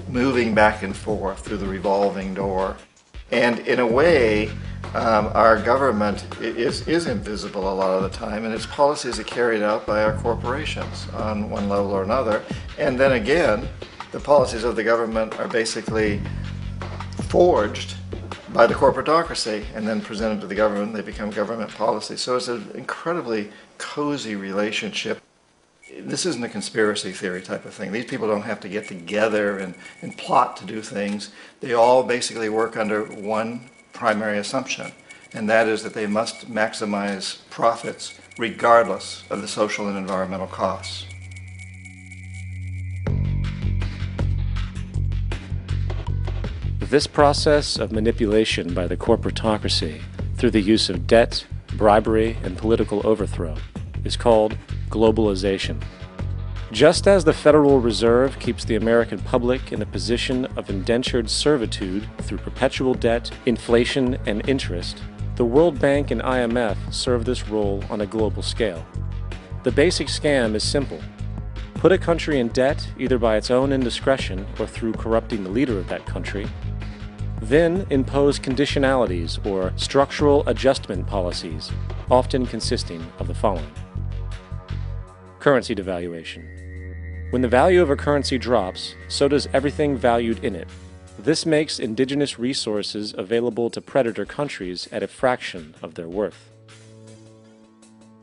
moving back and forth through the revolving door. And in a way, our government is invisible a lot of the time, and its policies are carried out by our corporations on one level or another. And then again, the policies of the government are basically forged by the corporatocracy and then presented to the government. They become government policy. So it's an incredibly cozy relationship. This isn't a conspiracy theory type of thing. These people don't have to get together and plot to do things. They all basically work under one primary assumption, and that is that they must maximize profits regardless of the social and environmental costs. This process of manipulation by the corporatocracy through the use of debt, bribery, and political overthrow is called globalization. Just as the Federal Reserve keeps the American public in a position of indentured servitude through perpetual debt, inflation, and interest, the World Bank and IMF serve this role on a global scale. The basic scam is simple. Put a country in debt either by its own indiscretion or through corrupting the leader of that country, then impose conditionalities or structural adjustment policies, often consisting of the following. Currency devaluation. When the value of a currency drops, so does everything valued in it. This makes indigenous resources available to predator countries at a fraction of their worth.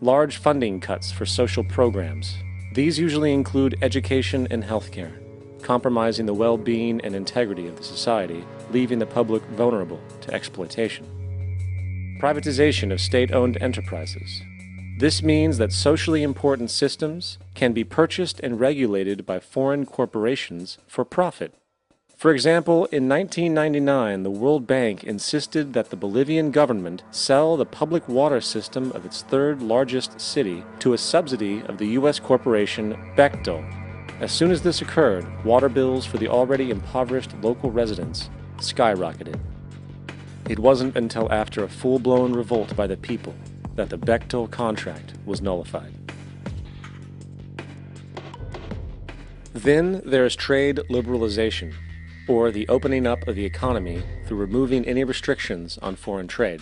Large funding cuts for social programs. These usually include education and healthcare, compromising the well-being and integrity of the society, leaving the public vulnerable to exploitation. Privatization of state-owned enterprises. This means that socially important systems can be purchased and regulated by foreign corporations for profit. For example, in 1999, the World Bank insisted that the Bolivian government sell the public water system of its third largest city to a subsidy of the U.S. corporation Bechtel. As soon as this occurred, water bills for the already impoverished local residents skyrocketed. It wasn't until after a full-blown revolt by the people that the Bechtel contract was nullified. Then there is trade liberalization, or the opening up of the economy through removing any restrictions on foreign trade.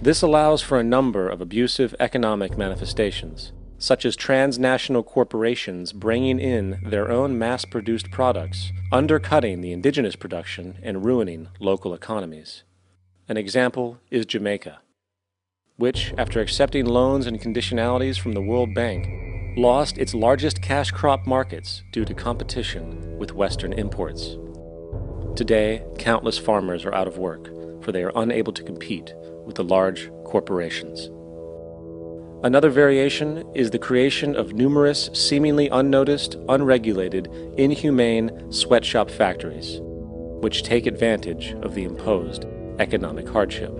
This allows for a number of abusive economic manifestations, such as transnational corporations bringing in their own mass-produced products, undercutting the indigenous production and ruining local economies. An example is Jamaica, which, after accepting loans and conditionalities from the World Bank, lost its largest cash crop markets due to competition with Western imports. Today, countless farmers are out of work, for they are unable to compete with the large corporations. Another variation is the creation of numerous, seemingly unnoticed, unregulated, inhumane sweatshop factories, which take advantage of the imposed economic hardship.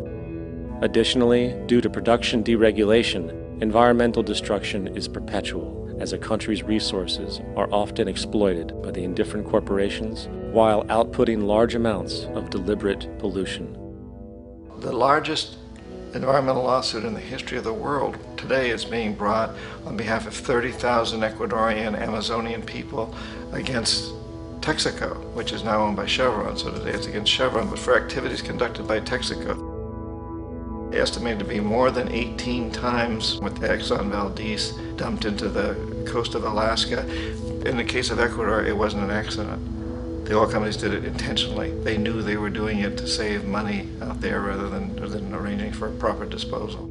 Additionally, due to production deregulation, environmental destruction is perpetual, as a country's resources are often exploited by the indifferent corporations while outputting large amounts of deliberate pollution. The largest environmental lawsuit in the history of the world today is being brought on behalf of 30,000 Ecuadorian Amazonian people against Texaco, which is now owned by Chevron. So today it's against Chevron, but for activities conducted by Texaco. Estimated to be more than 18 times what the Exxon Valdez dumped into the coast of Alaska. In the case of Ecuador, it wasn't an accident. The oil companies did it intentionally. They knew they were doing it to save money out there rather than arranging for proper disposal.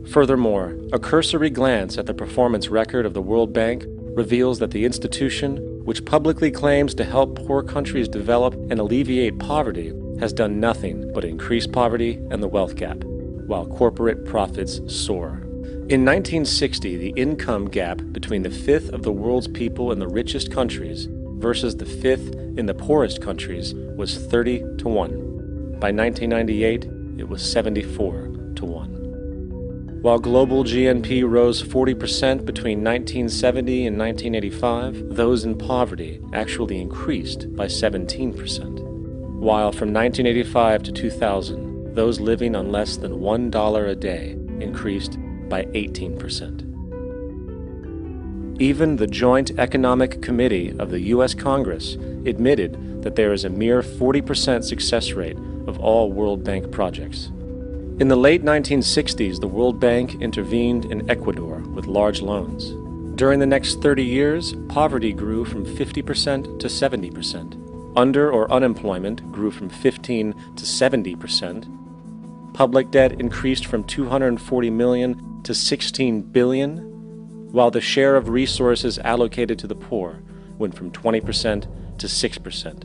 Furthermore, a cursory glance at the performance record of the World Bank reveals that the institution, which publicly claims to help poor countries develop and alleviate poverty, has done nothing but increase poverty and the wealth gap, while corporate profits soar. In 1960, the income gap between the fifth of the world's people in the richest countries versus the fifth in the poorest countries was 30 to 1. By 1998, it was 74 to 1. While global GNP rose 40% between 1970 and 1985, those in poverty actually increased by 17%. While from 1985 to 2000, those living on less than $1 a day increased by 18%. Even the Joint Economic Committee of the U.S. Congress admitted that there is a mere 40% success rate of all World Bank projects. In the late 1960s, the World Bank intervened in Ecuador with large loans. During the next 30 years, poverty grew from 50% to 70%. Under or unemployment grew from 15 to 70%. Public debt increased from 240 million to 16 billion, while the share of resources allocated to the poor went from 20% to 6%.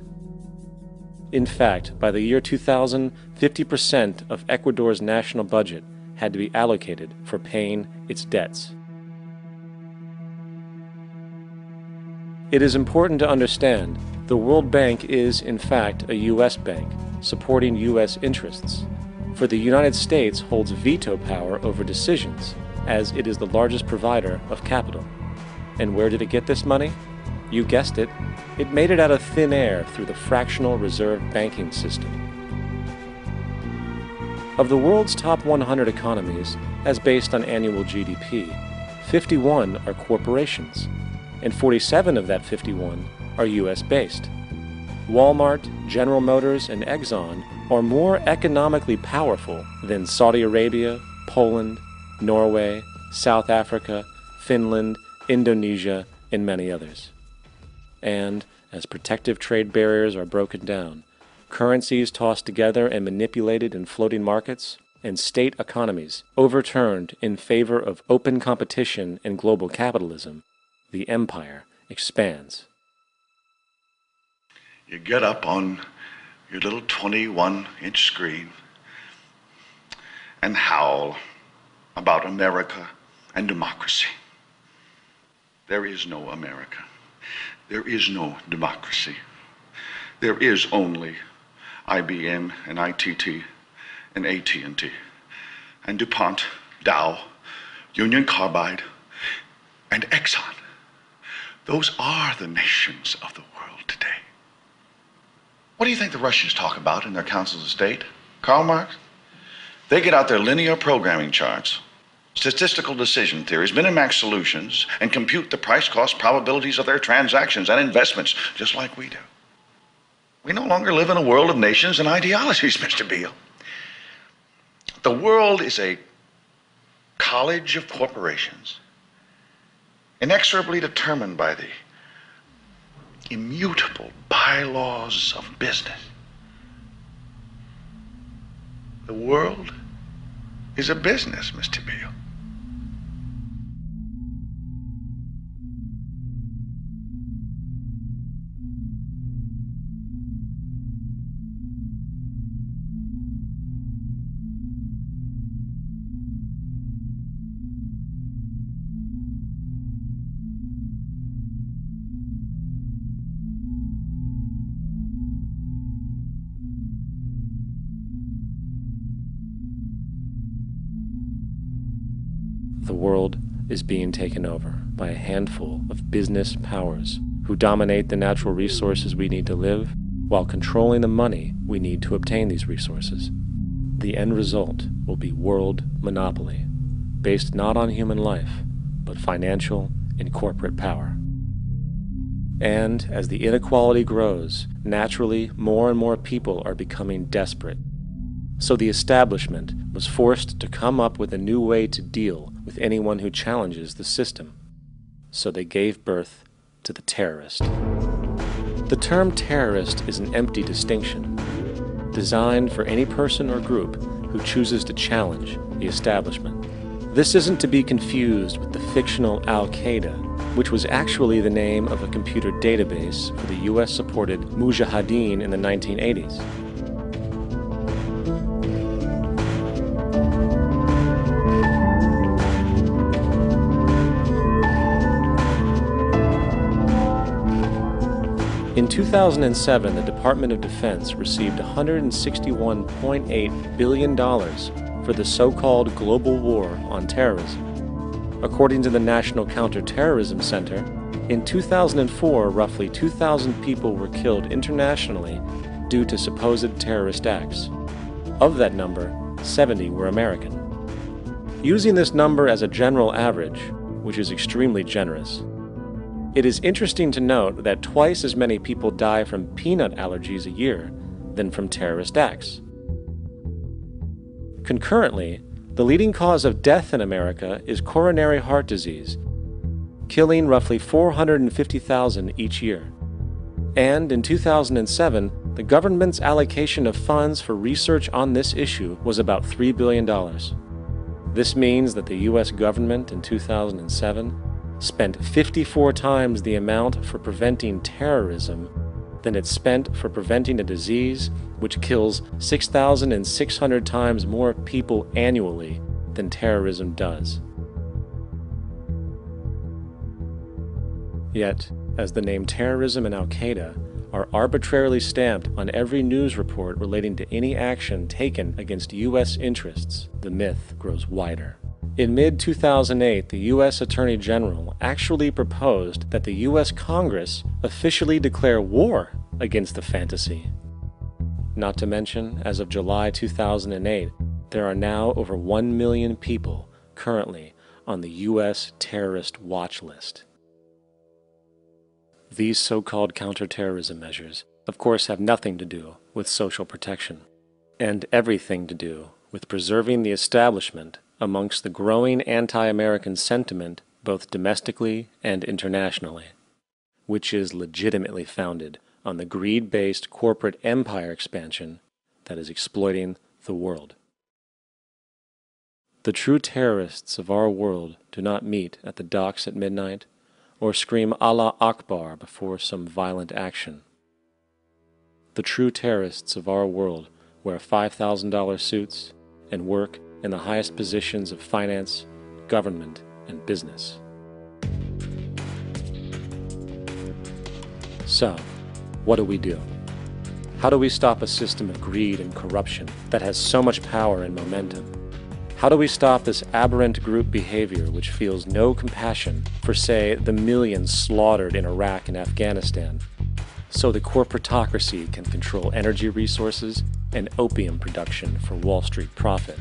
In fact, by the year 2000, 50% of Ecuador's national budget had to be allocated for paying its debts. It is important to understand the World Bank is, in fact, a U.S. bank, supporting U.S. interests, for the United States holds veto power over decisions, as it is the largest provider of capital. And where did it get this money? You guessed it, it made it out of thin air through the fractional reserve banking system. Of the world's top 100 economies, as based on annual GDP, 51 are corporations, and 47 of that 51 are US-based. Walmart, General Motors, and Exxon are more economically powerful than Saudi Arabia, Poland, Norway, South Africa, Finland, Indonesia, and many others. And as protective trade barriers are broken down, currencies tossed together and manipulated in floating markets, and state economies overturned in favor of open competition and global capitalism, the empire expands. You get up on your little 21-inch screen and howl about America and democracy. There is no America. There is no democracy. There is only IBM and ITT and AT&T and DuPont, Dow, Union Carbide, and Exxon. Those are the nations of the world today. What do you think the Russians talk about in their councils of state? Karl Marx? They get out their linear programming charts, statistical decision theories, Minimax solutions, and compute the price-cost probabilities of their transactions and investments, just like we do. We no longer live in a world of nations and ideologies, Mr. Beale. The world is a college of corporations, inexorably determined by the immutable bylaws of business. The world is a business, Mr. Beale. The world is being taken over by a handful of business powers who dominate the natural resources we need to live while controlling the money we need to obtain these resources. The end result will be world monopoly, based not on human life, but financial and corporate power. And as the inequality grows, naturally more and more people are becoming desperate. So the establishment was forced to come up with a new way to deal with anyone who challenges the system. So they gave birth to the terrorist. The term terrorist is an empty distinction, designed for any person or group who chooses to challenge the establishment. This isn't to be confused with the fictional Al-Qaeda, which was actually the name of a computer database for the US-supported Mujahideen in the 1980s. In 2007, the Department of Defense received $161.8 billion for the so-called global war on terrorism. According to the National Counterterrorism Center, in 2004, roughly 2,000 people were killed internationally due to supposed terrorist acts. Of that number, 70 were American. Using this number as a general average, which is extremely generous, It is interesting to note that twice as many people die from peanut allergies a year than from terrorist acts. Concurrently, the leading cause of death in America is coronary heart disease, killing roughly 450,000 each year. And in 2007, the government's allocation of funds for research on this issue was about $3 billion. This means that the U.S. government in 2007 spent 54 times the amount for preventing terrorism than it spent for preventing a disease which kills 6,600 times more people annually than terrorism does. Yet, as the name terrorism and Al-Qaeda are arbitrarily stamped on every news report relating to any action taken against U.S. interests, the myth grows wider. In mid-2008, the U.S. Attorney General actually proposed that the U.S. Congress officially declare war against the fantasy. Not to mention, as of July 2008, there are now over 1 million people currently on the U.S. terrorist watch list. These so-called counterterrorism measures, of course, have nothing to do with social protection, and everything to do with preserving the establishment amongst the growing anti-American sentiment both domestically and internationally, which is legitimately founded on the greed-based corporate empire expansion that is exploiting the world. The true terrorists of our world do not meet at the docks at midnight or scream Allah Akbar before some violent action. The true terrorists of our world wear $5,000 suits and work in the highest positions of finance, government, and business. So, what do we do? How do we stop a system of greed and corruption that has so much power and momentum? How do we stop this aberrant group behavior which feels no compassion for, say, the millions slaughtered in Iraq and Afghanistan, so the corporatocracy can control energy resources and opium production for Wall Street profit?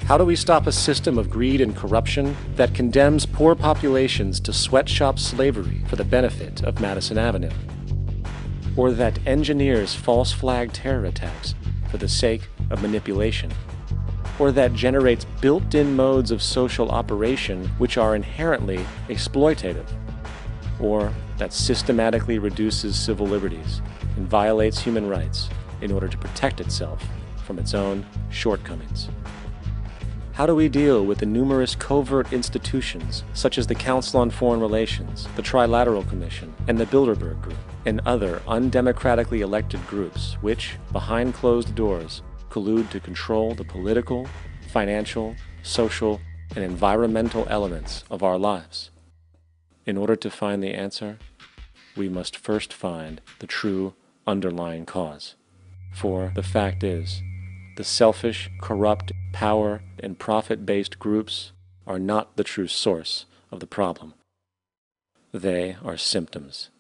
How do we stop a system of greed and corruption that condemns poor populations to sweatshop slavery for the benefit of Madison Avenue? Or that engineers false flag terror attacks for the sake of manipulation? Or that generates built-in modes of social operation which are inherently exploitative? Or that systematically reduces civil liberties and violates human rights in order to protect itself from its own shortcomings? How do we deal with the numerous covert institutions, such as the Council on Foreign Relations, the Trilateral Commission, and the Bilderberg Group, and other undemocratically elected groups which, behind closed doors, collude to control the political, financial, social, and environmental elements of our lives? In order to find the answer, we must first find the true underlying cause. For the fact is, the selfish, corrupt, power, and profit-based groups are not the true source of the problem. They are symptoms.